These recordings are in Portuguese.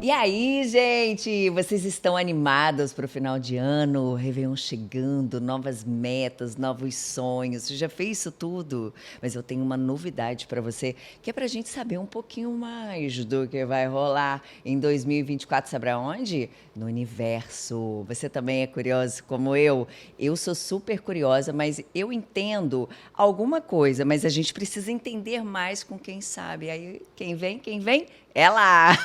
E aí, gente, vocês estão animados para o final de ano? Réveillon chegando, novas metas, novos sonhos. Você já fez isso tudo? Mas eu tenho uma novidade para você, que é para a gente saber um pouquinho mais do que vai rolar em 2024. Sabe aonde? No universo. Você também é curioso como eu? Eu sou super curiosa, mas eu entendo alguma coisa, mas a gente precisa entender mais com quem sabe. Aí, quem vem? Quem vem? Ela!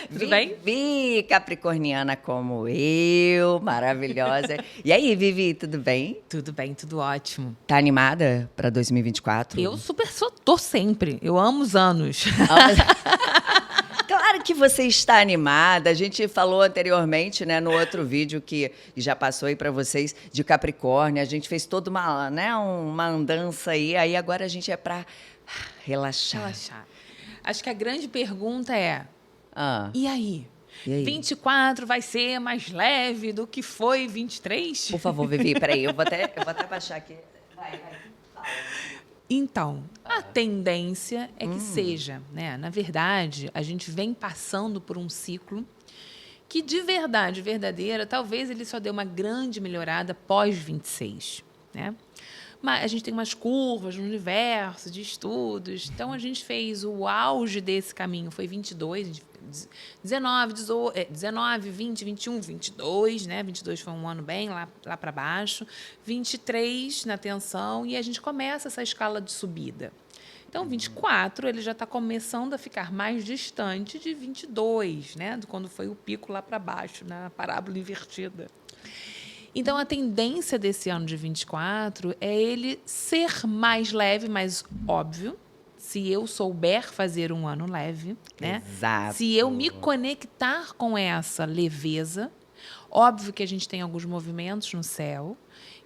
Tudo bem? Vivi, capricorniana como eu, maravilhosa. E aí, Vivi, tudo bem? Tudo bem, tudo ótimo. Tá animada para 2024? Eu super tô sempre. Eu amo os anos. Claro que você está animada. A gente falou anteriormente, né, no outro vídeo que já passou aí para vocês de Capricórnio. A gente fez toda uma, né, uma andança aí agora a gente é para relaxar. Relaxar. Acho que a grande pergunta é: Ah, e aí? e aí? 24 vai ser mais leve do que foi 23? Por favor, Vivi, peraí, eu vou até baixar aqui. Vai. Fala. Então, a tendência é que seja, né? Na verdade, a gente vem passando por um ciclo que, de verdade, verdadeira, talvez ele só dê uma grande melhorada pós 26, né? Mas a gente tem umas curvas no universo de estudos. Então, a gente fez o auge desse caminho, foi 22, 19, 19, 20, 21, 22, né? 22 foi um ano bem lá para baixo. 23 na tensão e a gente começa essa escala de subida. Então, 24, ele já está começando a ficar mais distante de 22, né? De quando foi o pico lá para baixo, na parábola invertida. Então, a tendência desse ano de 24 é ele ser mais leve, mas óbvio, se eu souber fazer um ano leve, né? Exato. Se eu me conectar com essa leveza, óbvio que a gente tem alguns movimentos no céu,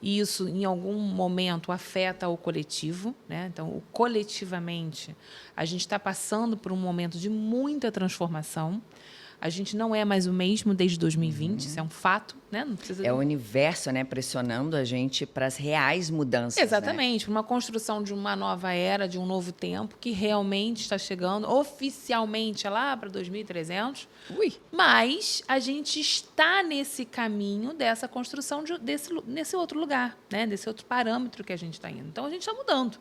e isso, em algum momento, afeta o coletivo, né? Então, coletivamente, a gente está passando por um momento de muita transformação. A gente não é mais o mesmo desde 2020, isso é um fato, né? Não precisa É o universo, né, pressionando a gente para as reais mudanças. Exatamente, uma construção de uma nova era, de um novo tempo, que realmente está chegando oficialmente é lá para 2300. Ui. Mas a gente está nesse caminho dessa construção nesse outro lugar, né? Desse outro parâmetro que a gente está indo. Então, a gente está mudando.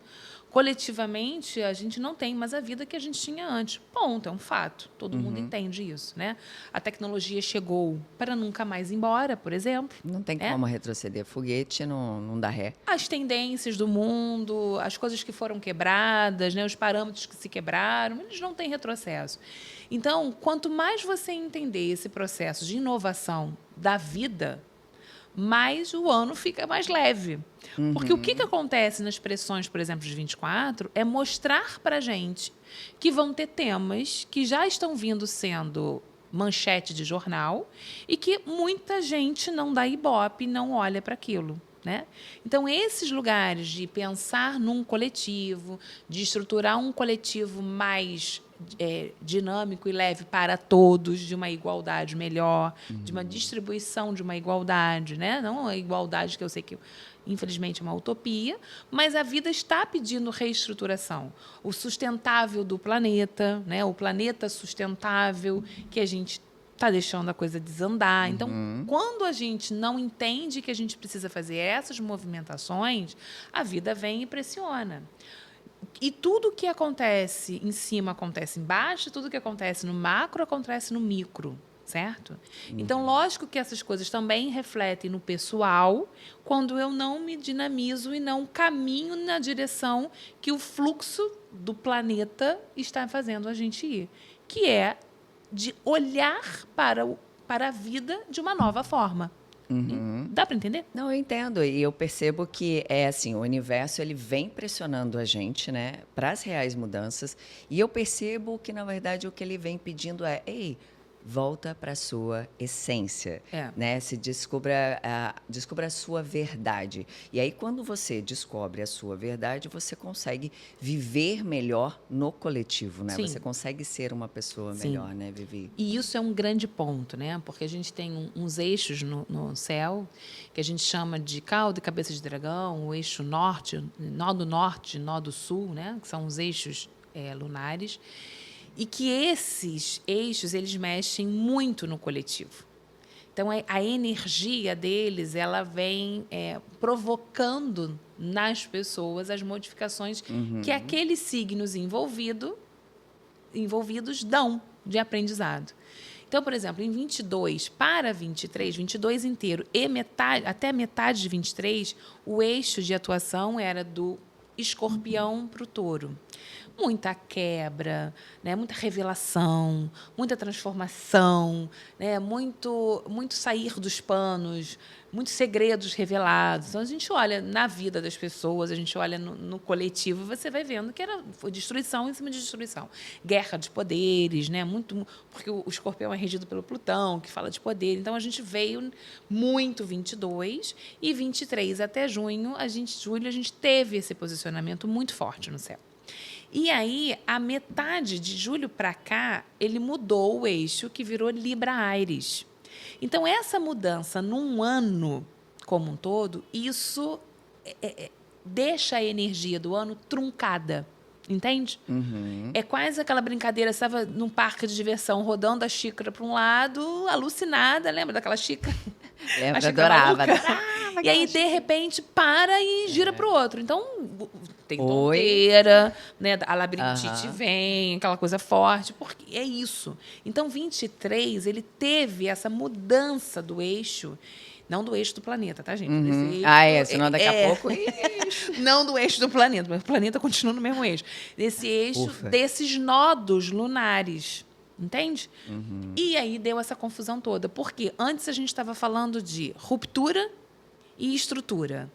Coletivamente, a gente não tem mais a vida que a gente tinha antes. Ponto, é um fato. Todo mundo entende isso, né? A tecnologia chegou para nunca mais ir embora, por exemplo. Não tem como retroceder. Foguete não dá ré. As tendências do mundo, as coisas que foram quebradas, né? Os parâmetros que se quebraram, eles não têm retrocesso. Então, quanto mais você entender esse processo de inovação da vida, mais o ano fica mais leve. Porque o que acontece nas pressões, por exemplo, de 24, é mostrar para a gente que vão ter temas que já estão vindo sendo manchete de jornal e que muita gente não dá ibope, não olha para aquilo. Né? Então, esses lugares de pensar num coletivo, de estruturar um coletivo mais dinâmico e leve para todos, de uma igualdade melhor, de uma distribuição de uma igualdade, né? Não a igualdade que eu sei que, infelizmente, é uma utopia, mas a vida está pedindo reestruturação. O sustentável do planeta, né? O planeta sustentável que a gente está deixando a coisa desandar. Então, quando a gente não entende que a gente precisa fazer essas movimentações, a vida vem e pressiona. E tudo que acontece em cima acontece embaixo, tudo que acontece no macro acontece no micro, certo? Então, lógico que essas coisas também refletem no pessoal quando eu não me dinamizo e não caminho na direção que o fluxo do planeta está fazendo a gente ir, que é de olhar para a vida de uma nova forma. Dá para entender? Não, eu entendo. E eu percebo que é assim, o universo ele vem pressionando a gente, né, para as reais mudanças. E eu percebo que, na verdade, o que ele vem pedindo é: ei, volta para a sua essência, né? Se descubra a sua verdade. E aí, quando você descobre a sua verdade, você consegue viver melhor no coletivo, né? Sim. Você consegue ser uma pessoa melhor, né, Vivi? E isso é um grande ponto, né? Porque a gente tem uns eixos no céu que a gente chama de cauda e cabeça de dragão, o eixo norte, nó do sul, né? Que são os eixos lunares. E que esses eixos, eles mexem muito no coletivo. Então, a energia deles, ela vem provocando nas pessoas as modificações que aqueles signos envolvidos dão de aprendizado. Então, por exemplo, em 22 para 23, 22 inteiro e até metade de 23, o eixo de atuação era do Escorpião para o Touro. Muita quebra, né? Muita revelação, muita transformação, né? Muito sair dos panos, muitos segredos revelados. Então, a gente olha na vida das pessoas, a gente olha no coletivo, você vai vendo que foi destruição em cima de destruição. Guerra de poderes, né? Porque o Escorpião é regido pelo Plutão, que fala de poder. Então, a gente veio muito 22 e 23 até julho, a gente teve esse posicionamento muito forte no céu. E aí, a metade de julho para cá, ele mudou o eixo, que virou Libra-Áries. Então, essa mudança num ano como um todo, isso deixa a energia do ano truncada. Entende? É quase aquela brincadeira, você estava num parque de diversão, rodando a xícara para um lado, alucinada, lembra daquela xícara? Lembra, adorava. E aí, de repente, para e gira para o outro. Então, tem tonteira, né? A labirintite vem, aquela coisa forte, porque é isso. Então, 23, ele teve essa mudança do eixo, não do eixo do planeta, tá, gente? Eixo, senão daqui a pouco... Não do eixo do planeta, mas o planeta continua no mesmo eixo. Desse eixo, desses nodos lunares. Entende? E aí deu essa confusão toda. Porque antes a gente estava falando de ruptura e estrutura.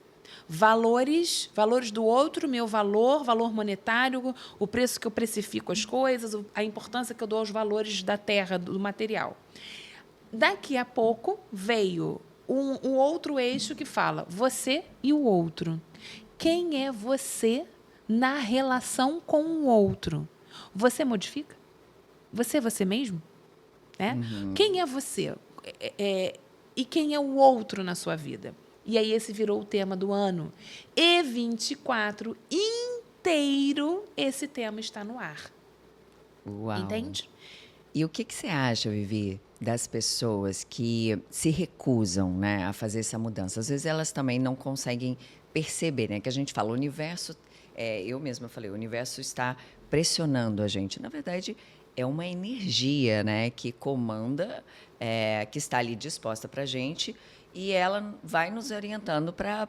Valores do outro, meu valor monetário, o preço que eu precifico as coisas, a importância que eu dou aos valores da terra, do material. Daqui a pouco veio um outro eixo que fala você e o outro. Quem é você na relação com o outro? Você modifica? Você é você mesmo? Né? Quem é você? E quem é o outro na sua vida? E aí esse virou o tema do ano. E 24 inteiro, esse tema está no ar. Uau. Entende? E o que você acha, Vivi, das pessoas que se recusam, né, a fazer essa mudança? Às vezes elas também não conseguem perceber, né? Que a gente fala, o universo... eu mesma falei, o universo está pressionando a gente. Na verdade, é uma energia, né, que comanda, que está ali disposta para a gente, e ela vai nos orientando para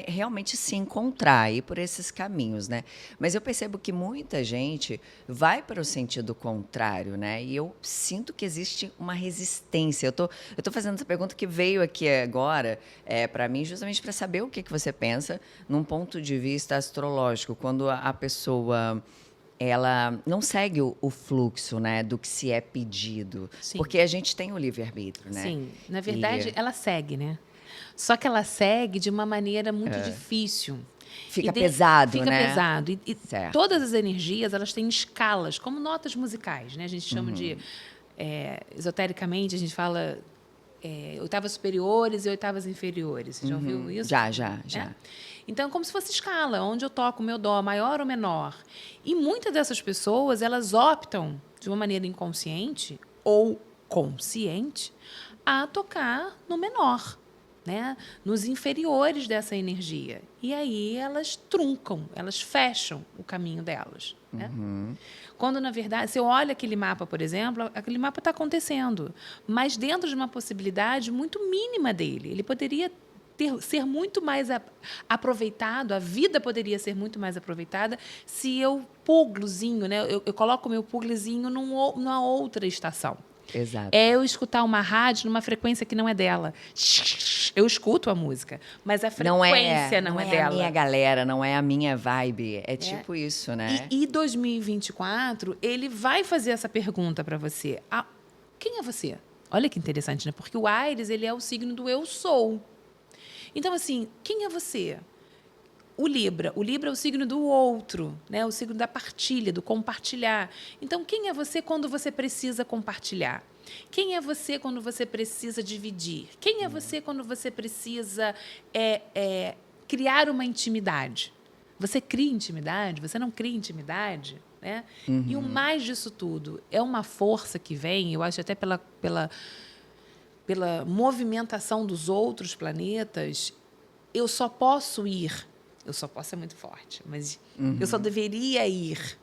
realmente se encontrar aí por esses caminhos, né? Mas eu percebo que muita gente vai para o sentido contrário, né? E eu sinto que existe uma resistência. Eu tô fazendo essa pergunta que veio aqui agora para mim justamente para saber o que você pensa num ponto de vista astrológico, quando a pessoa... ela não segue o fluxo, né, do que se é pedido. Sim. Porque a gente tem o livre-arbítrio, né? Sim, na verdade, ela segue, né? Só que ela segue de uma maneira muito difícil. Fica pesado, né? Fica pesado. E todas as energias, elas têm escalas, como notas musicais, né? A gente chama de... esotericamente, a gente fala... oitavas superiores e oitavas inferiores. Você já ouviu isso? Já. Então, é como se fosse escala, onde eu toco o meu dó, maior ou menor. E muitas dessas pessoas, elas optam, de uma maneira inconsciente ou consciente, a tocar no menor, né? Nos inferiores dessa energia. E aí elas truncam, elas fecham o caminho delas. Né? Quando, na verdade, você olha aquele mapa, por exemplo, aquele mapa está acontecendo, mas dentro de uma possibilidade muito mínima dele. Ele poderia ser muito mais aproveitado, a vida poderia ser muito mais aproveitada se eu puglozinho, né? Eu coloco o meu puglozinho numa outra estação. Exato. Eu escutar uma rádio numa frequência que não é dela. Eu escuto a música, mas a frequência não é dela. Não é a minha galera, não é a minha vibe. É tipo isso, né? E 2024, ele vai fazer essa pergunta para você. Quem é você? Olha que interessante, né? Porque o Áries, ele é o signo do eu sou. Então, assim, quem é você? O Libra é o signo do outro, né? O signo da partilha, do compartilhar. Então, quem é você quando você precisa compartilhar? Quem é você quando você precisa dividir? Quem é você quando você precisa criar uma intimidade? Você cria intimidade? Você não cria intimidade? Né? E o mais disso tudo é uma força que vem, eu acho até pela movimentação dos outros planetas, eu só posso é muito forte, mas eu só deveria ir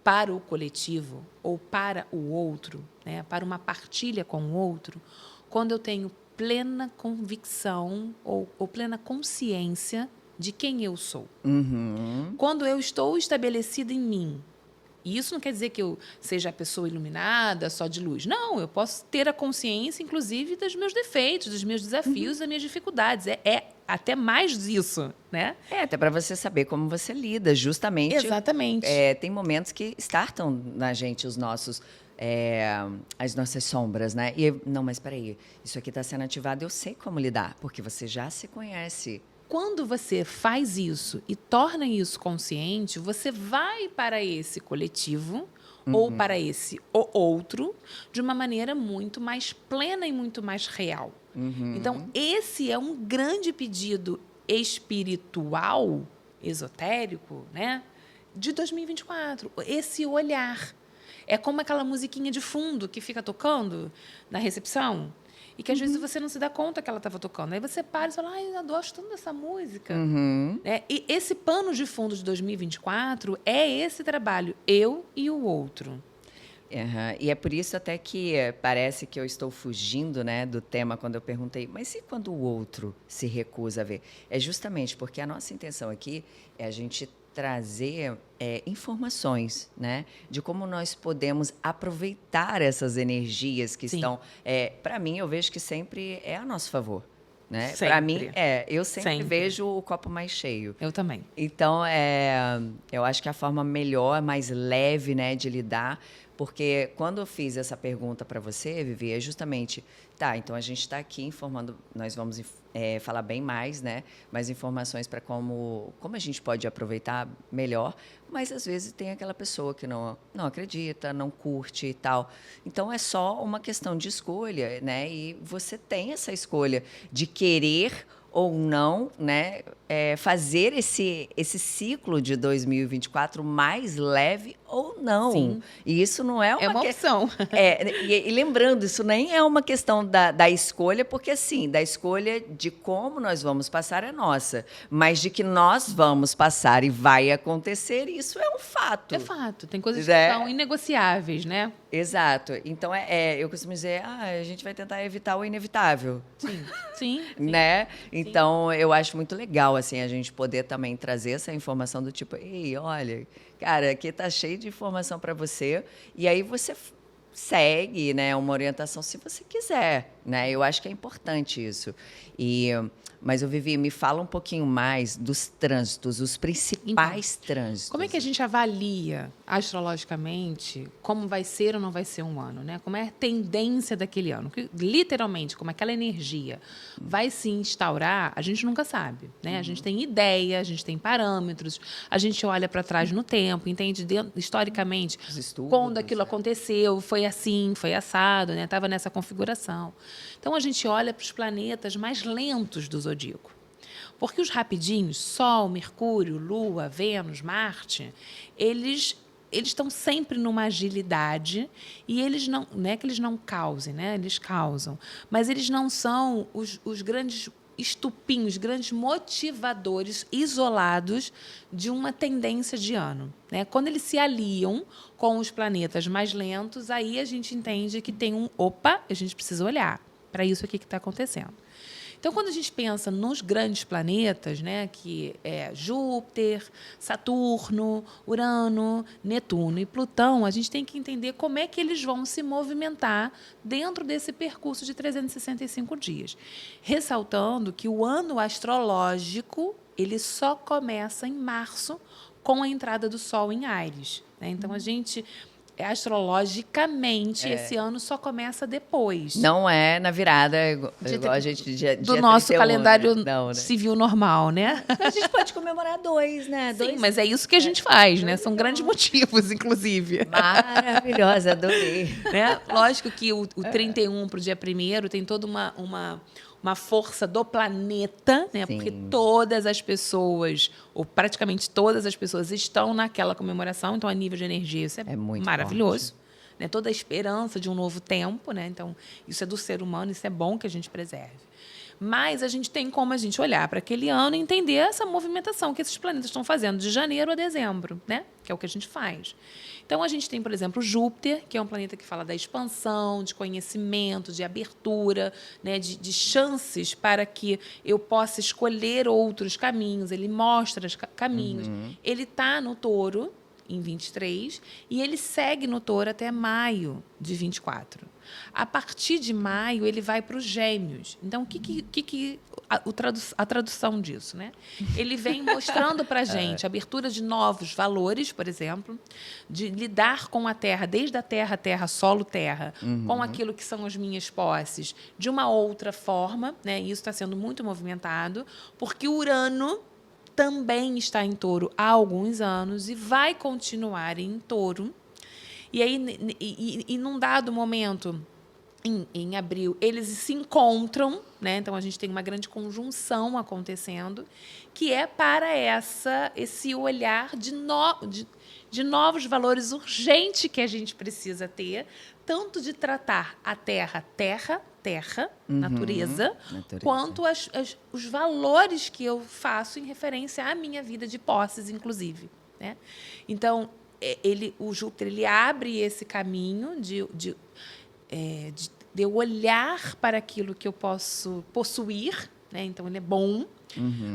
para o coletivo ou para o outro, né? Para uma partilha com o outro, quando eu tenho plena convicção ou plena consciência de quem eu sou. Quando eu estou estabelecida em mim. E isso não quer dizer que eu seja a pessoa iluminada, só de luz. Não, eu posso ter a consciência, inclusive, dos meus defeitos, dos meus desafios, das minhas dificuldades. É até mais disso, né? Até para você saber como você lida, justamente. Exatamente. Tem momentos que startam na gente as nossas sombras, né? Não, mas espera aí, isso aqui está sendo ativado, eu sei como lidar, porque você já se conhece. Quando você faz isso e torna isso consciente, você vai para esse coletivo ou para esse outro de uma maneira muito mais plena e muito mais real. Então, esse é um grande pedido espiritual, esotérico, né, de 2024. Esse olhar. É como aquela musiquinha de fundo que fica tocando na recepção. E que, às vezes, você não se dá conta que ela estava tocando. Aí você para e fala, ai, eu gosto tanto dessa música. E esse pano de fundo de 2024 é esse trabalho, eu e o outro. E é por isso até que parece que eu estou fugindo, né, do tema quando eu perguntei, mas e quando o outro se recusa a ver? É justamente porque a nossa intenção aqui é a gente trazer informações, né, de como nós podemos aproveitar essas energias que estão... para mim, eu vejo que sempre é a nosso favor. Né? Para mim, eu sempre vejo o copo mais cheio. Eu também. Então, eu acho que a forma melhor, mais leve, né, de lidar, porque quando eu fiz essa pergunta para você, Vivi, é justamente, então a gente está aqui informando, nós vamos falar bem mais, né, mais informações para como a gente pode aproveitar melhor, mas às vezes tem aquela pessoa que não acredita, não curte e tal. Então é só uma questão de escolha, né, e você tem essa escolha de querer ou não, né, fazer esse ciclo de 2024 mais leve ou não. Sim. E isso não é uma opção. E lembrando, isso nem é uma questão da escolha, porque, assim, da escolha de como nós vamos passar é nossa. Mas de que nós vamos passar e vai acontecer, isso é um fato. É fato. Tem coisas que são inegociáveis, né? Exato. Então, eu costumo dizer, a gente vai tentar evitar o inevitável. Sim. Né? Então, eu acho muito legal, assim, a gente poder também trazer essa informação do tipo, ei, olha, cara, aqui tá cheio de informação para você, e aí você segue, né, uma orientação se você quiser, né? Eu acho que é importante isso. Mas, Vivi, me fala um pouquinho mais dos trânsitos, os principais trânsitos. Como é que a gente avalia astrologicamente como vai ser ou não vai ser um ano, né? Como é a tendência daquele ano? Literalmente, como aquela energia vai se instaurar, a gente nunca sabe, né? A gente tem ideia, a gente tem parâmetros, a gente olha para trás no tempo, entende historicamente quando aquilo aconteceu, foi assim, foi assado, né? Estava nessa configuração. Então, a gente olha para os planetas mais lentos do zodíaco. Porque os rapidinhos, Sol, Mercúrio, Lua, Vênus, Marte, eles estão sempre numa agilidade e eles não é que eles não causem, né? Eles causam. Mas eles não são os grandes estupinhos, grandes motivadores isolados de uma tendência de ano, né? Quando eles se aliam com os planetas mais lentos, aí a gente entende que tem a gente precisa olhar para isso aqui que está acontecendo. Então, quando a gente pensa nos grandes planetas, né, que é Júpiter, Saturno, Urano, Netuno e Plutão, a gente tem que entender como é que eles vão se movimentar dentro desse percurso de 365 dias. Ressaltando que o ano astrológico ele só começa em março com a entrada do Sol em Áries, né? Então, a gente... astrologicamente, esse ano só começa depois. Não é na virada, igual a gente do nosso 31, calendário né? civil normal, né? A gente pode comemorar 2, né? Sim, mas é isso que a gente faz, né? São grandes motivos, inclusive. Maravilhosa, adorei. Né? Lógico que o 31 para o dia 1º tem toda uma força do planeta, né? Sim. Porque todas as pessoas, ou praticamente todas as pessoas, estão naquela comemoração. Então, a nível de energia, isso É muito maravilhoso. Né? Toda a esperança de um novo tempo, né? Então, isso é do ser humano, isso é bom que a gente preserve. Mas a gente tem como a gente olhar para aquele ano e entender essa movimentação que esses planetas estão fazendo de janeiro a dezembro, né? Que é o que a gente faz. Então, a gente tem, por exemplo, Júpiter, que é um planeta que fala da expansão, de conhecimento, de abertura, né? de chances para que eu possa escolher outros caminhos. Ele mostra os caminhos. Ele está no Touro, em 23, e ele segue no Touro até maio de 24. A partir de maio, ele vai para os Gêmeos. Então, a tradução disso? Né? Ele vem mostrando para a gente a abertura de novos valores, por exemplo, de lidar com a Terra, desde a Terra, solo, Terra, com aquilo que são as minhas posses, de uma outra forma. Né? E isso está sendo muito movimentado, porque Urano também está em Touro há alguns anos e vai continuar em Touro. E aí, num dado momento, em abril, eles se encontram, né? Então, a gente tem uma grande conjunção acontecendo, que é para esse olhar de novos valores urgente que a gente precisa ter, tanto de tratar a terra, natureza, quanto os valores que eu faço em referência à minha vida de posses, inclusive. Né? Então, o Júpiter ele abre esse caminho de eu olhar para aquilo que eu posso possuir, né? Então, ele é bom,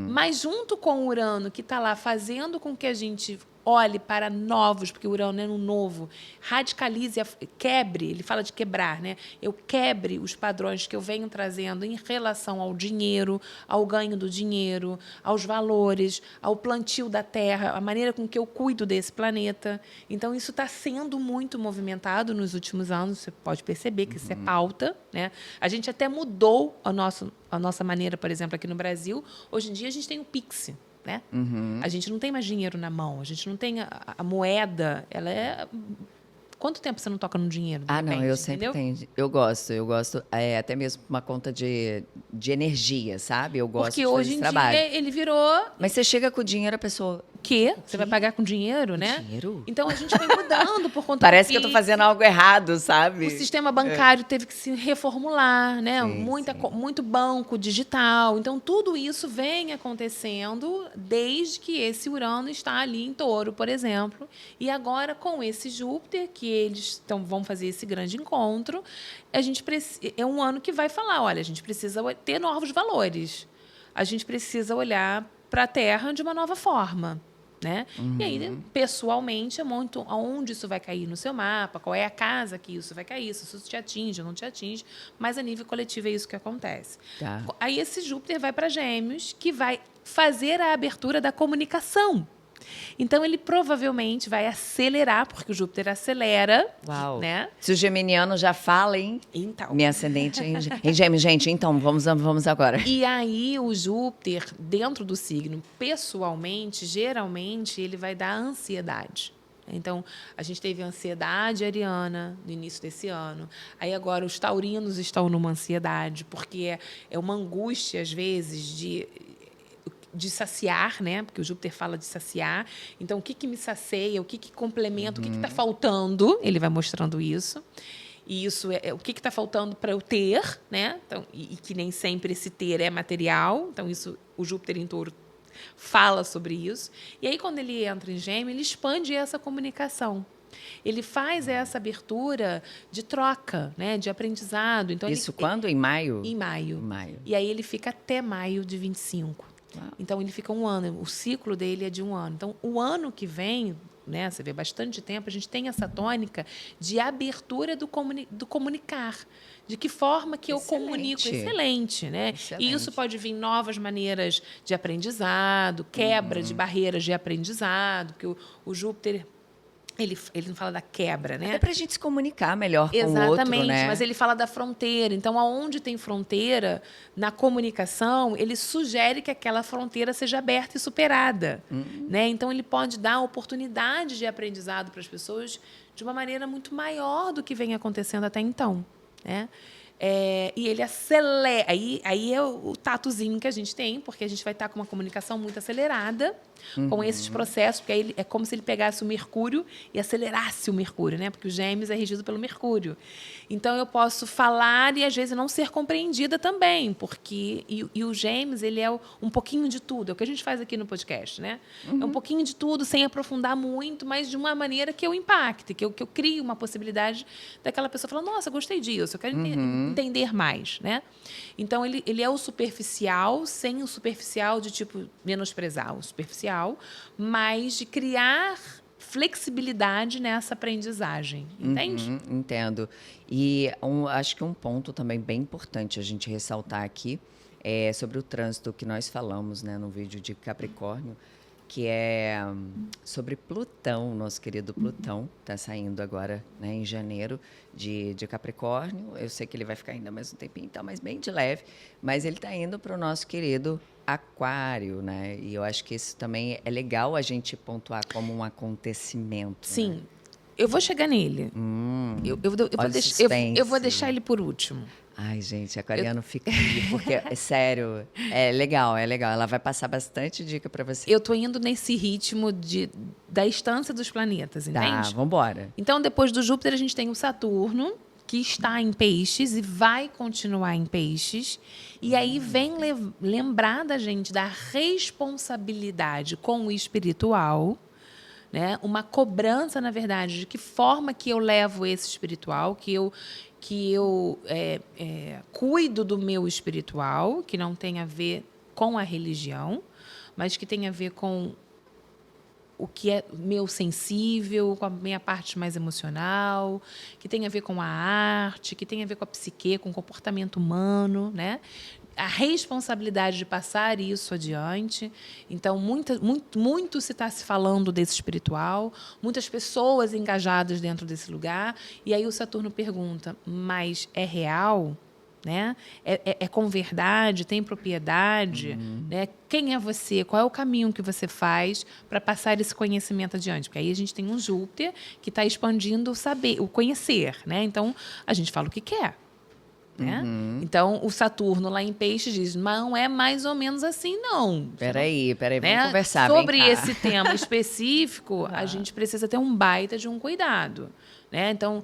mas junto com o Urano, que está lá fazendo com que a gente olhe para novos, porque o Urano é um novo, radicalize, quebre, ele fala de quebrar, né? Eu quebre os padrões que eu venho trazendo em relação ao dinheiro, ao ganho do dinheiro, aos valores, ao plantio da terra, a maneira com que eu cuido desse planeta. Então, isso está sendo muito movimentado nos últimos anos, você pode perceber que isso é pauta. Né? A gente até mudou a nossa maneira, por exemplo, aqui no Brasil. Hoje em dia, a gente tem o Pix. Né? A gente não tem mais dinheiro na mão, a gente não tem a moeda, ela é... Quanto tempo você não toca no dinheiro? De repente, não, eu sempre tenho. Eu gosto. Até mesmo uma conta de energia, sabe? Eu gosto porque de fazer hoje esse em trabalho. dia ele virou... Mas você chega com o dinheiro, a pessoa... Que? Você vai pagar com dinheiro, né? Dinheiro? Então, a gente vai mudando por conta Parece do que eu tô Pix. fazendo algo errado, sabe? O sistema bancário teve que se reformular, né? Sim, Muito banco digital. Então, tudo isso vem acontecendo desde que esse Urano está ali em Touro, por exemplo. E agora, com esse Júpiter, que eles vão fazer esse grande encontro, é um ano que vai falar, olha, a gente precisa ter novos valores. A gente precisa olhar para a Terra de uma nova forma. Né? E aí, pessoalmente, é muito aonde isso vai cair no seu mapa, qual é a casa que isso vai cair, se isso te atinge ou não te atinge, mas a nível coletivo é isso que acontece. Tá. Aí esse Júpiter vai para Gêmeos, que vai fazer a abertura da comunicação. Então, ele provavelmente vai acelerar, porque o Júpiter acelera. Uau. Né? Se o geminiano já fala, hein? Então. Minha ascendente em Gêmeos, gente. Então, vamos agora. E aí, o Júpiter, dentro do signo, pessoalmente, geralmente, ele vai dar ansiedade. Então, a gente teve ansiedade ariana no início desse ano. Aí, agora, os taurinos estão numa ansiedade, porque é uma angústia, às vezes, de saciar, né? Porque o Júpiter fala de saciar. Então, o que me sacia, o que complementa, o que está faltando, ele vai mostrando isso. E isso é o que está faltando para eu ter, né? Então, e que nem sempre esse ter é material. Então, isso, o Júpiter em Touro fala sobre isso. E aí, quando ele entra em Gêmeos, ele expande essa comunicação. Ele faz essa abertura de troca, né? De aprendizado. Então, isso quando? Em maio? Em maio. Em maio. E aí, ele fica até maio de 25. Então, ele fica um ano. O ciclo dele é de um ano. Então, o ano que vem, né, você vê bastante tempo, a gente tem essa tônica de abertura do comunicar. De que forma que eu comunico. Excelente, né? Excelente. E isso pode vir novas maneiras de aprendizado, quebra de barreiras de aprendizado, porque o Júpiter... Ele não fala da quebra, né? É para a gente se comunicar melhor com o outro, Exatamente, né? mas ele fala da fronteira. Então, aonde tem fronteira, na comunicação, ele sugere que aquela fronteira seja aberta e superada. Né? Então, ele pode dar oportunidade de aprendizado para as pessoas de uma maneira muito maior do que vem acontecendo até então. Né? E ele acelera. Aí é o tatozinho que a gente tem, porque a gente vai estar com uma comunicação muito acelerada com esses processos, porque aí é como se ele pegasse o Mercúrio e acelerasse o Mercúrio, né? Porque o Gêmeos é regido pelo Mercúrio. Então, eu posso falar e, às vezes, não ser compreendida também, porque... E o Gêmeos, ele é um pouquinho de tudo. É o que a gente faz aqui no podcast, né? É um pouquinho de tudo, sem aprofundar muito, mas de uma maneira que eu impacte, que eu crie uma possibilidade daquela pessoa falar, nossa, gostei disso, eu quero entender mais, né? Então, ele é o superficial, sem o superficial de, tipo, menosprezar o superficial, mas de criar flexibilidade nessa aprendizagem, entende? Entendo. E acho que um ponto também bem importante a gente ressaltar aqui é sobre o trânsito que nós falamos, né, no vídeo de Capricórnio, que é sobre Plutão, nosso querido Plutão, está saindo agora, né, em janeiro de Capricórnio. Eu sei que ele vai ficar ainda mais um tempinho, tá, mas bem de leve, mas ele está indo para o nosso querido Aquário, né? E eu acho que isso também é legal a gente pontuar como um acontecimento. Sim, né? eu vou chegar nele. Eu vou deixar ele por último. Ai, gente, aquariano fica aí, porque, é sério, é legal. Ela vai passar bastante dica para você. Eu tô indo nesse ritmo da instância dos planetas, entende? Tá, vambora. Então, depois do Júpiter, a gente tem o Saturno, que está em Peixes e vai continuar em Peixes. E aí vem lembrar da gente da responsabilidade com o espiritual, né? Uma cobrança, na verdade, de que forma que eu levo esse espiritual, que eu cuido do meu espiritual, que não tem a ver com a religião, mas que tem a ver com o que é meu sensível, com a minha parte mais emocional, que tem a ver com a arte, que tem a ver com a psique, com o comportamento humano, né? A responsabilidade de passar isso adiante. Então, muito se está se falando desse espiritual, muitas pessoas engajadas dentro desse lugar. E aí o Saturno pergunta, mas é real? Né? É com verdade, tem propriedade, né? Quem é você? Qual é o caminho que você faz para passar esse conhecimento adiante? Porque aí a gente tem um Júpiter que está expandindo o saber, o conhecer, né? Então a gente fala o que quer, né? Então o Saturno lá em Peixes diz, não é mais ou menos assim, não. Peraí, Né? vamos conversar. Sobre esse tema específico, a gente precisa ter um baita de um cuidado, né? Então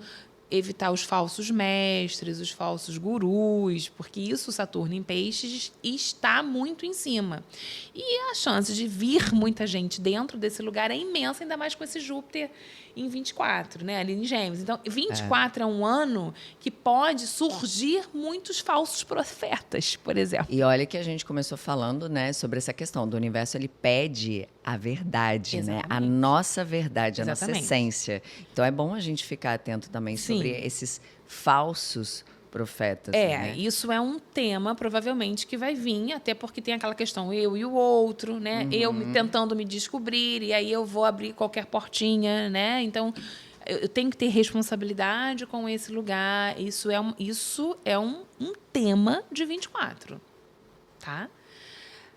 evitar os falsos mestres, os falsos gurus, porque isso o Saturno em Peixes está muito em cima. E a chance de vir muita gente dentro desse lugar é imensa, ainda mais com esse Júpiter em 24, né? Ali em Gêmeos. Então, 24 é um ano que pode surgir muitos falsos profetas, por exemplo. E olha que a gente começou falando, né, sobre essa questão do universo, ele pede a verdade, Exatamente. né? A nossa verdade, a nossa Exatamente. essência. Então é bom a gente ficar atento também sobre esses falsos profetas. Né? Isso é um tema, provavelmente, que vai vir, até porque tem aquela questão eu e o outro, né? Eu tentando me descobrir, e aí eu vou abrir qualquer portinha, né? Então, eu tenho que ter responsabilidade com esse lugar. Isso é um tema de 24, tá?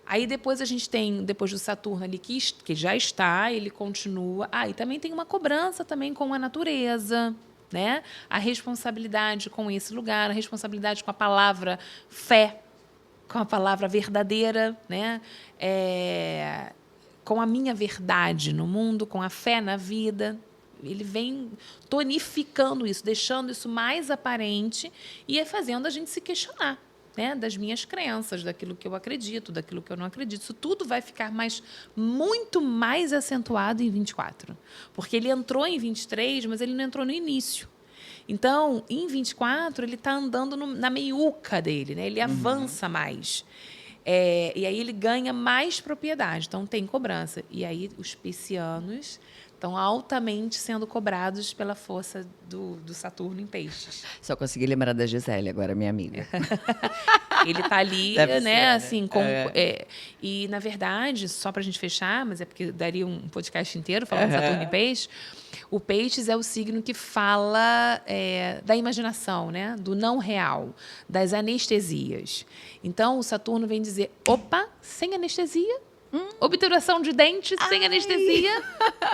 Aí depois a gente tem, depois do Saturno ali, que já está, ele continua. E também tem uma cobrança também com a natureza, né? A responsabilidade com esse lugar, a responsabilidade com a palavra fé, com a palavra verdadeira, né? Com a minha verdade no mundo, com a fé na vida. Ele vem tonificando isso, deixando isso mais aparente e fazendo a gente se questionar, né, das minhas crenças, daquilo que eu acredito, daquilo que eu não acredito. Isso tudo vai ficar muito mais acentuado em 24. Porque ele entrou em 23, mas ele não entrou no início. Então, em 24, ele está andando na meiuca dele, né? Ele avança mais. E aí ele ganha mais propriedade. Então, tem cobrança. E aí os piscianos estão altamente sendo cobrados pela força do Saturno em Peixes. Só consegui lembrar da Gisele agora, minha amiga. Ele está ali, Deve né? ser, Assim, e, na verdade, só para a gente fechar, mas é porque daria um podcast inteiro falando de Saturno e Peixes, o Peixes é o signo que fala da imaginação, né? Do não real, das anestesias. Então, o Saturno vem dizer, opa, sem anestesia, obturação de dentes sem anestesia,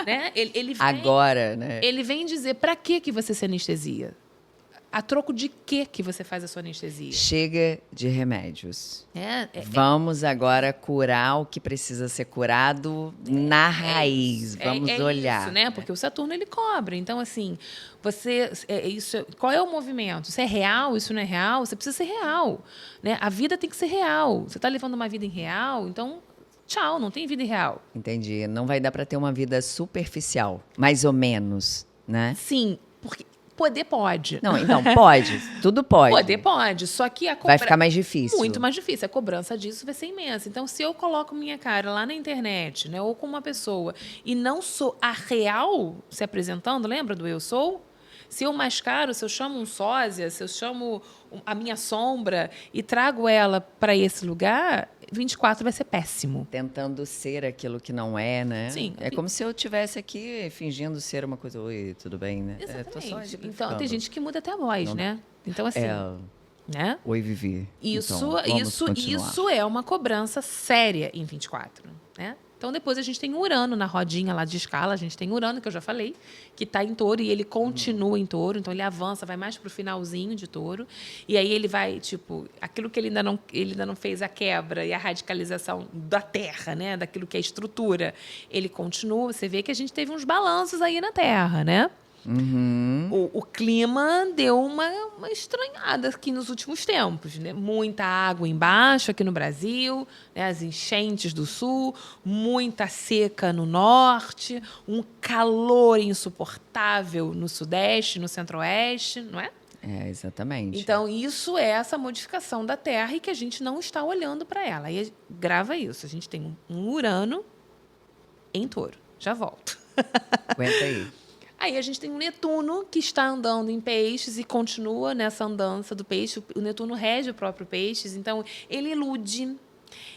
né? Ele vem, Agora, né? Ele vem dizer, para que você se anestesia? A troco de quê que você faz a sua anestesia? Chega de remédios. É Vamos agora curar o que precisa ser curado na raiz. Vamos olhar. Isso, né? Porque o Saturno, ele cobra. Então, assim, qual é o movimento? Isso é real? Isso não é real? Você precisa ser real, né? A vida tem que ser real. Você está levando uma vida irreal, então, tchau, não tem vida irreal. Entendi. Não vai dar para ter uma vida superficial, mais ou menos, né? Sim, porque poder pode. Não, então, pode. Tudo pode. Poder pode, só que a Vai ficar mais difícil. muito mais difícil. A cobrança disso vai ser imensa. Então, se eu coloco minha cara lá na internet, né, ou com uma pessoa, e não sou a real se apresentando, lembra do eu sou? Se eu mascaro, se eu chamo um sósia, se eu chamo a minha sombra e trago ela para esse lugar, 24 vai ser péssimo. Tentando ser aquilo que não é, né? Sim. É como se eu estivesse aqui fingindo ser uma coisa. Oi, tudo bem, né? Tô só Exatamente. Então, exemplificando. tem gente que muda até a voz, Não- né? Então, assim, né? Oi, Vivi. Isso, Então, vamos continuar. isso é uma cobrança séria em 24, né? Então, depois a gente tem Urano na rodinha lá de escala. A gente tem Urano, que eu já falei, que está em Touro e ele continua em Touro. Então, ele avança, vai mais para o finalzinho de Touro. E aí ele vai, tipo, aquilo que ele ainda não fez a quebra e a radicalização da Terra, né? Daquilo que é estrutura. Ele continua. Você vê que a gente teve uns balanços aí na Terra, né? O clima deu uma estranhada aqui nos últimos tempos, né? Muita água embaixo aqui no Brasil, né? As enchentes do sul, muita seca no norte, um calor insuportável no sudeste, no centro-oeste, não é? É, exatamente. Então, isso é essa modificação da Terra e que a gente não está olhando para ela. Aí grava isso. A gente tem um Urano em Touro. Já volto. Aguenta aí. Aí a gente tem o Netuno, que está andando em Peixes e continua nessa andança do peixe. O Netuno rege o próprio Peixes, então ele ilude,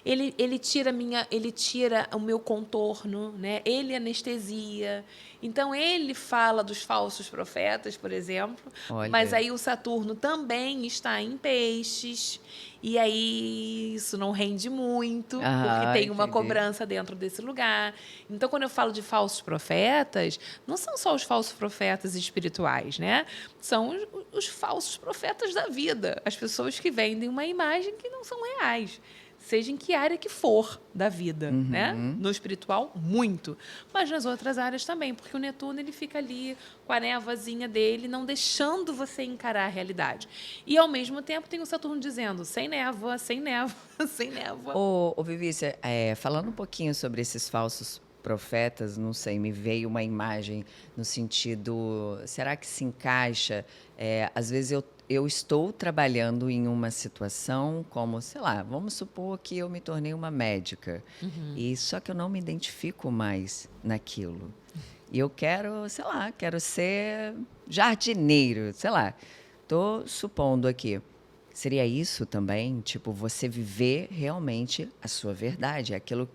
ele tira o meu contorno, né? Ele anestesia. Então ele fala dos falsos profetas, por exemplo. Olha. Mas aí o Saturno também está em Peixes. E aí isso não rende muito, porque tem uma entendi. cobrança dentro desse lugar. Então, quando eu falo de falsos profetas, não são só os falsos profetas espirituais, né? São os falsos profetas da vida. As pessoas que vendem uma imagem que não são reais. Seja em que área que for da vida, né? No espiritual, muito. Mas nas outras áreas também, porque o Netuno ele fica ali com a névoazinha dele, não deixando você encarar a realidade. E, ao mesmo tempo, tem o Saturno dizendo, sem névoa, sem névoa, sem névoa. Ô, Vivícia, falando um pouquinho sobre esses falsos profetas, não sei, me veio uma imagem no sentido, será que se encaixa? Às vezes eu estou trabalhando em uma situação como, sei lá, vamos supor que eu me tornei uma médica, e só que eu não me identifico mais naquilo. E eu quero, sei lá, quero ser jardineiro, sei lá. Estou supondo aqui. Seria isso também? Tipo, você viver realmente a sua verdade, aquilo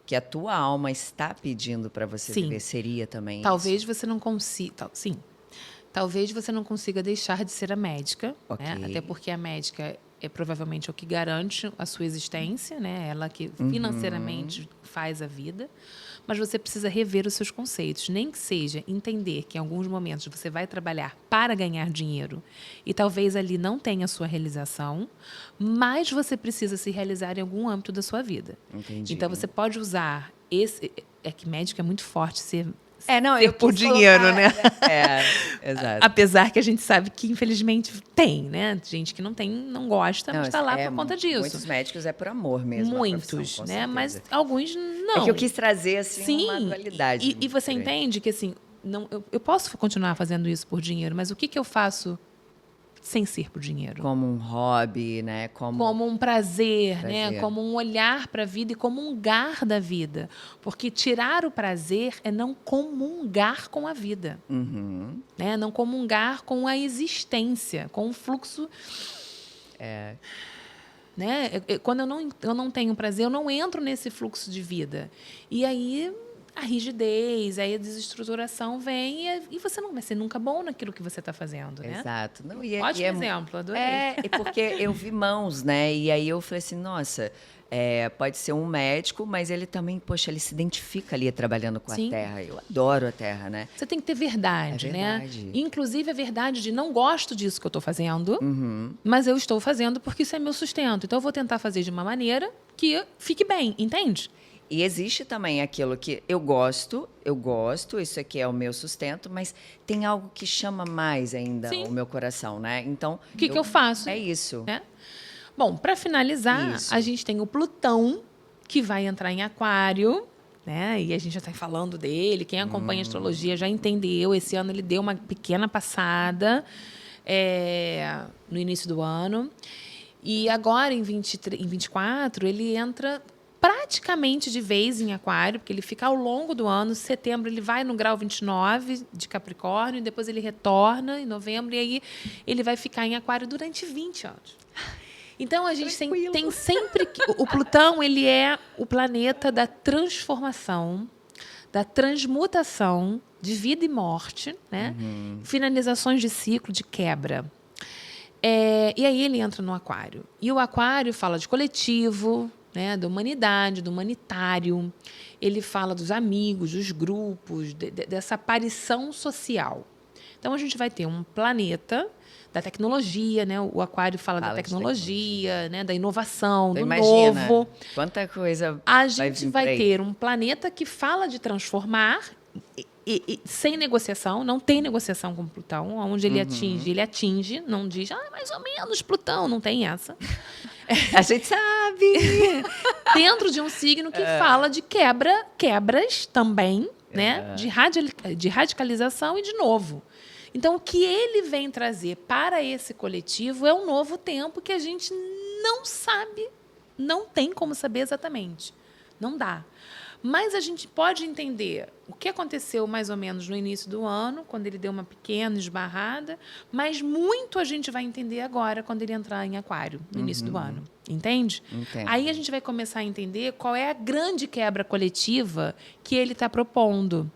que a tua alma está pedindo para você Sim. viver, seria também Talvez isso? você não consiga... Sim. Talvez você não consiga deixar de ser a médica, Ok. né? Até porque a médica é provavelmente o que garante a sua existência, né? Ela que financeiramente faz a vida. Mas você precisa rever os seus conceitos, nem que seja entender que em alguns momentos você vai trabalhar para ganhar dinheiro e talvez ali não tenha a sua realização, mas você precisa se realizar em algum âmbito da sua vida. Entendi. Então você pode usar esse... É que médico é muito forte ser não, ter eu por quis dinheiro, colocar- né? Exato. Apesar que a gente sabe que, infelizmente, tem, né? Gente que não tem, não gosta, mas está lá por conta disso. Muitos médicos é por amor mesmo. a Muitos, profissão, com né? Mas certeza. alguns não. É que eu quis trazer assim, Sim, uma dualidade. e você diferente. entende que, assim, não, eu posso continuar fazendo isso por dinheiro, mas o que eu faço sem ser por dinheiro? Como um hobby, né? Como um prazer, né? Prazer. Como um olhar para a vida e comungar da vida. Porque tirar o prazer é não comungar com a vida. Né? Não comungar com a existência, com o fluxo. Né? Quando eu não tenho prazer, eu não entro nesse fluxo de vida. E aí a rigidez, aí a desestruturação vem e você não vai ser nunca bom naquilo que você está fazendo, né? Exato. Não, Ótimo exemplo, adorei. É porque eu vi mãos, né? E aí eu falei assim, nossa, pode ser um médico, mas ele também, poxa, ele se identifica ali trabalhando com a Sim. terra. Eu adoro a terra, né? Você tem que ter verdade, É né? verdade. Inclusive a verdade de não gosto disso que eu estou fazendo, Uhum. mas eu estou fazendo porque isso é meu sustento. Então eu vou tentar fazer de uma maneira que fique bem, entende? E existe também aquilo que eu gosto, isso aqui é o meu sustento, mas tem algo que chama mais ainda Sim. o meu coração, né? Então, O que eu faço? É isso. Né? Bom, para finalizar, Isso. a gente tem o Plutão, que vai entrar em Aquário, né? E a gente já está falando dele. Quem acompanha a astrologia já entendeu. Esse ano ele deu uma pequena passada no início do ano. E agora, em 24, ele entra praticamente de vez em Aquário, porque ele fica ao longo do ano. Em setembro, ele vai no grau 29 de Capricórnio, depois ele retorna em novembro, e aí ele vai ficar em Aquário durante 20 anos. Então, a gente tem sempre... O Plutão, ele é o planeta da transformação, da transmutação de vida e morte, né? Finalizações de ciclo, de quebra. E aí ele entra no Aquário. E o Aquário fala de coletivo, né, da humanidade, do humanitário. Ele fala dos amigos, dos grupos, dessa aparição social. Então, a gente vai ter um planeta da tecnologia, né? O Aquário fala da tecnologia, né? Da inovação, Então, do imagina, novo. quanta coisa A vai gente vir vai por aí. ter um planeta que fala de transformar e sem negociação, não tem negociação com Plutão, onde ele atinge, não diz, mais ou menos Plutão, não tem essa. A gente sabe! Dentro de um signo que fala de quebras também, né? De radicalização e de novo. Então, o que ele vem trazer para esse coletivo é um novo tempo que a gente não sabe, não tem como saber exatamente. Não dá. Mas a gente pode entender o que aconteceu mais ou menos no início do ano, quando ele deu uma pequena esbarrada, mas muito a gente vai entender agora, quando ele entrar em Aquário, no início do ano. Entende? Entendo. Aí a gente vai começar a entender qual é a grande quebra coletiva que ele está propondo.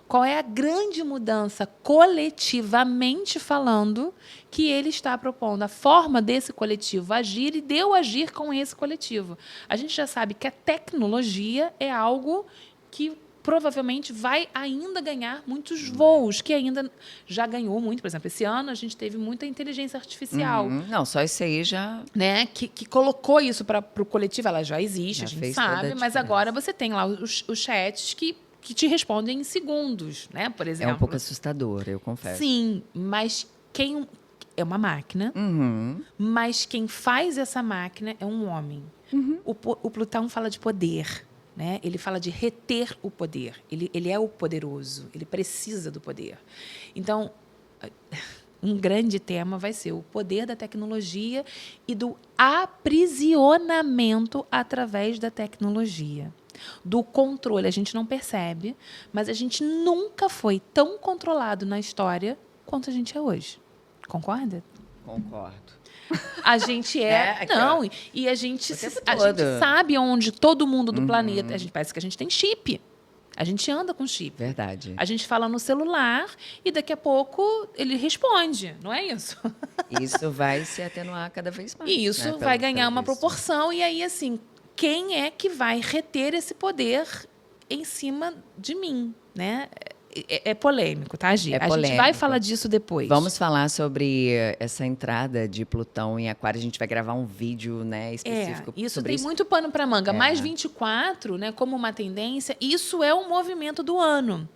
Qual é a grande mudança, coletivamente falando, que ele está propondo? A forma desse coletivo agir e de eu agir com esse coletivo. A gente já sabe que a tecnologia é algo que provavelmente vai ainda ganhar muitos voos, que ainda já ganhou muito. Por exemplo, esse ano a gente teve muita inteligência artificial. Não, só isso aí já... Né, que colocou isso para o coletivo. Ela já existe, Já a gente fez toda a sabe, mas diferença. agora você tem lá os chats que te respondem em segundos, né? Por exemplo. É um pouco assustador, eu confesso. Sim, mas quem é uma máquina, mas quem faz essa máquina é um homem. O Plutão fala de poder, né? Ele fala de reter o poder. Ele é o poderoso, ele precisa do poder. Então, um grande tema vai ser o poder da tecnologia e do aprisionamento através da tecnologia. Do controle, a gente não percebe, mas a gente nunca foi tão controlado na história quanto a gente é hoje. Concorda? Concordo. A gente não, e a gente sabe onde todo mundo do planeta, parece que a gente tem chip. A gente anda com chip. Verdade. A gente fala no celular e daqui a pouco ele responde, não é isso? Isso vai se atenuar cada vez mais. E isso vai ganhar uma proporção e aí, assim, quem é que vai reter esse poder em cima de mim, né? É polêmico, tá, Gi? A gente vai falar disso depois. Vamos falar sobre essa entrada de Plutão em Aquário. A gente vai gravar um vídeo, né, específico isso sobre tem muito pano para manga. Mais 24, né, como uma tendência, isso é um movimento do ano.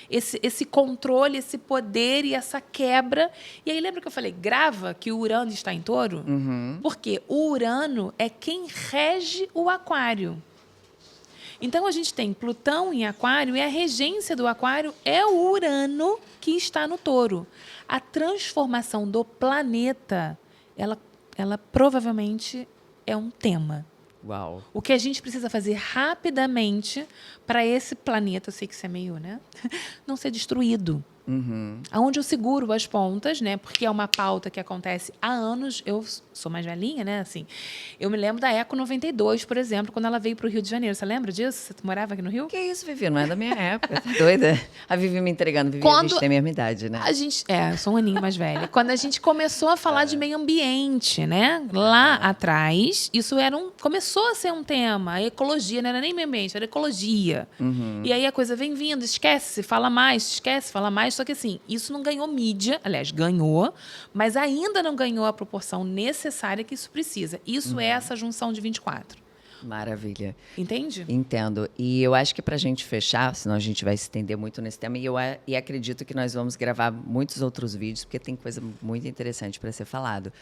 Esse controle, esse poder e essa quebra. E aí, lembra que eu falei, grava que o Urano está em Touro? Porque o Urano é quem rege o Aquário. Então, a gente tem Plutão em Aquário e a regência do Aquário é o Urano que está no Touro. A transformação do planeta, ela provavelmente é um tema. Uau. O que a gente precisa fazer rapidamente para esse planeta, eu sei que isso é meio, né? Não ser destruído. Onde eu seguro as pontas, né? Porque é uma pauta que acontece há anos. Eu sou mais velhinha, né? Assim, eu me lembro da Eco 92, por exemplo, quando ela veio para o Rio de Janeiro. Você lembra disso? Você morava aqui no Rio? Que isso, Vivi? Não é da minha época. Tá doida? A Vivi me entregando. Vivi, a gente tem a mesma idade, né? Eu sou um aninho mais velha. Quando a gente começou a falar de meio ambiente, né? Lá atrás, isso começou a ser um tema. A ecologia, não era nem meio ambiente, era ecologia. E aí a coisa vem vindo, esquece, fala mais. Só que assim, isso não ganhou mídia, aliás, ganhou, mas ainda não ganhou a proporção necessária que isso precisa. Isso é essa junção de 24. Maravilha. Entende? Entendo. E eu acho que para a gente fechar, senão a gente vai se estender muito nesse tema, e acredito que nós vamos gravar muitos outros vídeos, porque tem coisa muito interessante para ser falado.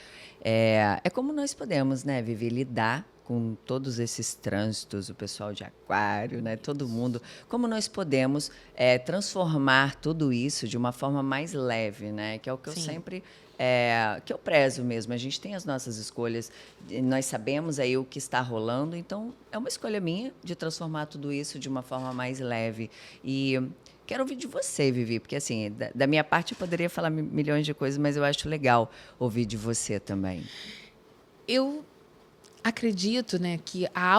É como nós podemos, né, Vivi, lidar com todos esses trânsitos, o pessoal de Aquário, né, todo mundo, como nós podemos transformar tudo isso de uma forma mais leve, né, que é o que eu sempre... que eu prezo mesmo. A gente tem as nossas escolhas, nós sabemos aí o que está rolando, então é uma escolha minha de transformar tudo isso de uma forma mais leve. E quero ouvir de você, Vivi, porque assim, da minha parte eu poderia falar milhões de coisas, mas eu acho legal ouvir de você também. Eu acredito, né, que a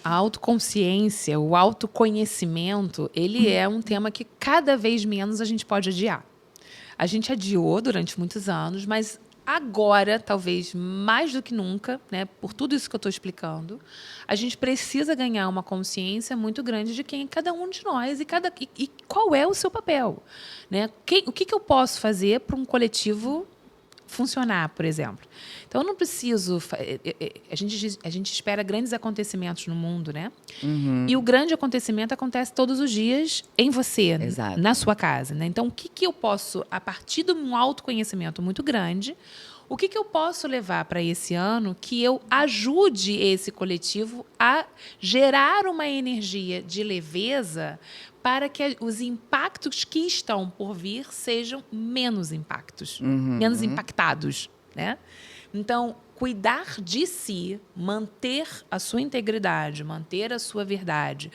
autoconsciência, o autoconhecimento, ele é um tema que cada vez menos a gente pode adiar. A gente adiou durante muitos anos, mas agora, talvez mais do que nunca, né, por tudo isso que eu estou explicando, a gente precisa ganhar uma consciência muito grande de quem é cada um de nós e qual é o seu papel, né? O que eu posso fazer para um coletivo funcionar, por exemplo. Então, eu não preciso... A gente espera grandes acontecimentos no mundo, né? E o grande acontecimento acontece todos os dias em você, na sua casa, né? Então, o que eu posso, a partir de um autoconhecimento muito grande, o que eu posso levar para esse ano que eu ajude esse coletivo a gerar uma energia de leveza para que os impactos que estão por vir sejam menos menos impactados, né? Então, cuidar de si, manter a sua integridade, manter a sua verdade.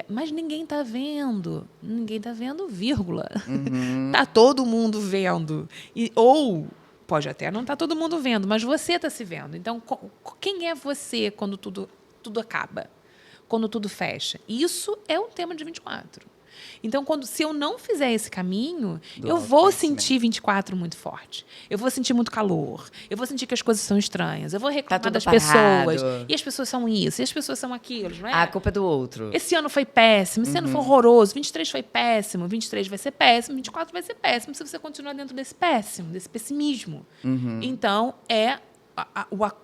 Mas ninguém está vendo. Ninguém está vendo, vírgula. Está todo mundo vendo. Ou pode até não estar todo mundo vendo, mas você está se vendo. Então, quem é você quando tudo acaba? Quando tudo fecha? Isso é um tema de 24. Então, se eu não fizer esse caminho, eu vou sentir 24 muito forte. Eu vou sentir muito calor. Eu vou sentir que as coisas são estranhas. Eu vou reclamar das pessoas. E as pessoas são isso. E as pessoas são aquilo. Não é? A culpa é do outro. Esse ano foi péssimo. Esse ano foi horroroso. 23 foi péssimo. 23 vai ser péssimo. 24 vai ser péssimo se você continuar dentro desse pessimismo. Então,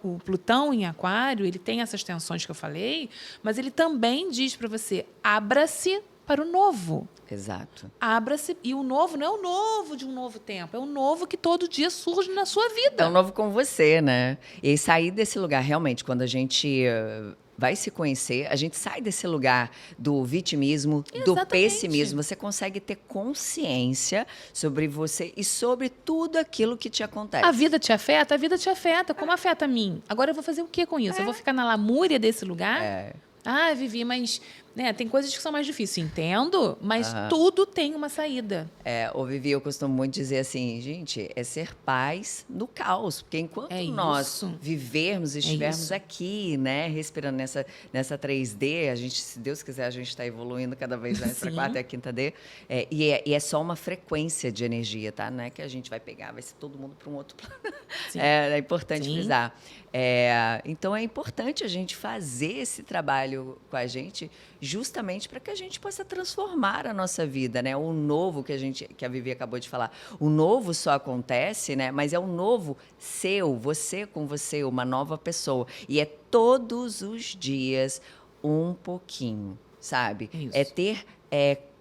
o Plutão em Aquário, ele tem essas tensões que eu falei, mas ele também diz para você, abra-se para o novo. Exato. Abra-se. E o novo não é o novo de um novo tempo, é o novo que todo dia surge na sua vida. É o novo com você, né? E sair desse lugar, realmente, quando a gente vai se conhecer, a gente sai desse lugar do vitimismo, do pessimismo. Você consegue ter consciência sobre você e sobre tudo aquilo que te acontece. A vida te afeta? A vida te afeta. Como afeta a mim? Agora eu vou fazer o que com isso? Eu vou ficar na lamúria desse lugar? Ah, Vivi, mas né, tem coisas que são mais difíceis. Entendo, mas tudo tem uma saída. Ô Vivi, eu costumo muito dizer assim, gente, é ser paz no caos. Porque enquanto nós vivermos e estivermos aqui, né, respirando nessa 3D, se Deus quiser, a gente está evoluindo cada vez mais para a 4ª e a 5ª D. E é só uma frequência de energia, tá? Não é que a gente vai pegar, vai ser todo mundo para um outro plano. É importante frisar. Então, é importante a gente fazer esse trabalho com a gente justamente para que a gente possa transformar a nossa vida, né? O novo que a Vivi acabou de falar. O novo só acontece, né? Mas é um novo seu, você com você, uma nova pessoa. E é todos os dias um pouquinho, sabe? É ter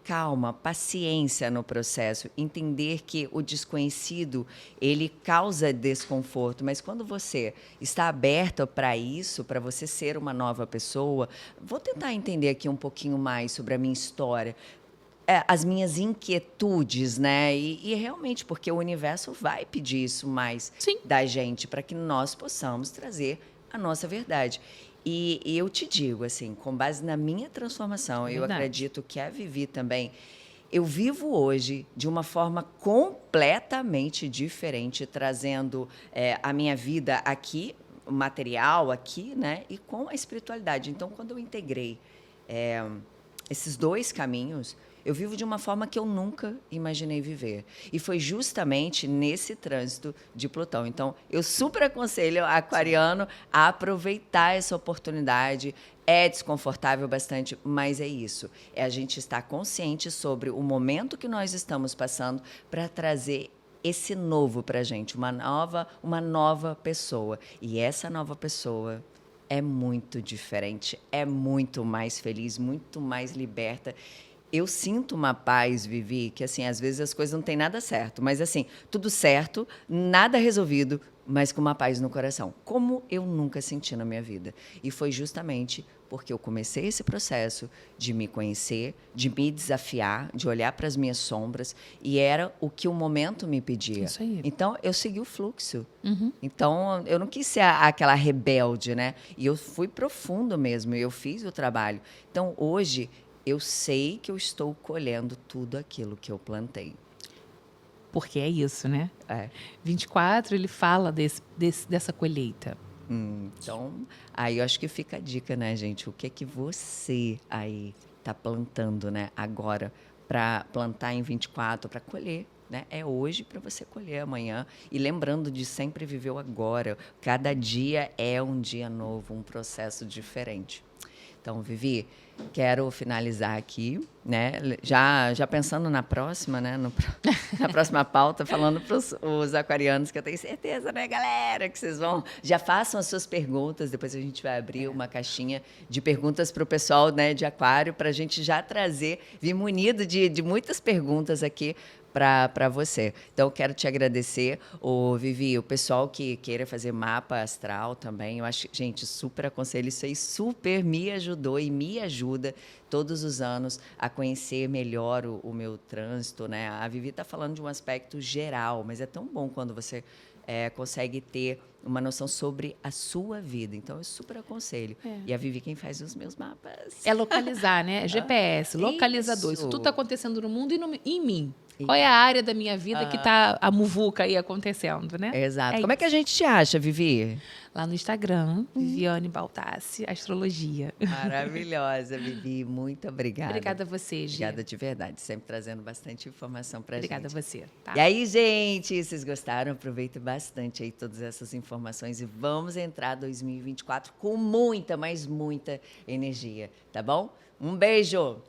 calma, paciência no processo, entender que o desconhecido, ele causa desconforto, mas quando você está aberto para isso, para você ser uma nova pessoa, vou tentar entender aqui um pouquinho mais sobre a minha história, as minhas inquietudes, né? E realmente, porque o universo vai pedir isso mais da gente, para que nós possamos trazer a nossa verdade. E eu te digo, assim, com base na minha transformação, eu acredito que a Vivi também, eu vivo hoje de uma forma completamente diferente, trazendo a minha vida aqui, o material aqui, né? E com a espiritualidade. Então, quando eu integrei esses dois caminhos, eu vivo de uma forma que eu nunca imaginei viver. E foi justamente nesse trânsito de Plutão. Então, eu super aconselho a aquariano a aproveitar essa oportunidade. É desconfortável bastante, mas é isso. É a gente estar consciente sobre o momento que nós estamos passando para trazer esse novo para a gente, uma nova pessoa. E essa nova pessoa é muito diferente, é muito mais feliz, muito mais liberta. Eu sinto uma paz, Vivi, que assim, às vezes as coisas não têm nada certo, mas assim, tudo certo, nada resolvido, mas com uma paz no coração, como eu nunca senti na minha vida. E foi justamente porque eu comecei esse processo de me conhecer, de me desafiar, de olhar para as minhas sombras, e era o que o momento me pedia. Isso aí. Então, eu segui o fluxo. Uhum. Então, eu não quis ser aquela rebelde, né? E eu fui profundo mesmo, eu fiz o trabalho. Então, hoje, eu sei que eu estou colhendo tudo aquilo que eu plantei. Porque é isso, né? É. 24, ele fala dessa colheita. Então, aí eu acho que fica a dica, né, gente? O que é que você aí está plantando, né, agora, para plantar em 24, para colher, né? É hoje para você colher amanhã. E lembrando de sempre viver o agora. Cada dia é um dia novo, um processo diferente. Então, Vivi, quero finalizar aqui, né? Já pensando na próxima, né? Na próxima pauta, falando para os aquarianos, que eu tenho certeza, né, galera, que vocês já façam as suas perguntas. Depois a gente vai abrir uma caixinha de perguntas para o pessoal, né, de aquário, para a gente já trazer, vir munido de muitas perguntas aqui para você. Então, quero te agradecer, Vivi, o pessoal que queira fazer mapa astral também, eu acho, gente, super aconselho, isso aí super me ajudou e me ajuda todos os anos a conhecer melhor o meu trânsito, né? A Vivi está falando de um aspecto geral, mas é tão bom quando você consegue ter uma noção sobre a sua vida. Então, eu super aconselho. E a Vivi quem faz os meus mapas. É localizar, né? É GPS, localizador. Isso tudo está acontecendo no mundo e em mim. Qual é a área da minha vida que está a muvuca aí acontecendo, né? Exato. Como é que a gente te acha, Vivi? Lá no Instagram, Viviane Baltassi, Astrologia. Maravilhosa, Vivi. Muito obrigada. Obrigada a você, Gi. Obrigada de verdade. Sempre trazendo bastante informação pra gente. Obrigada a você. Tá? E aí, gente, vocês gostaram? Aproveitem bastante aí todas essas informações e vamos entrar 2024 com muita, mas muita energia, tá bom? Um beijo!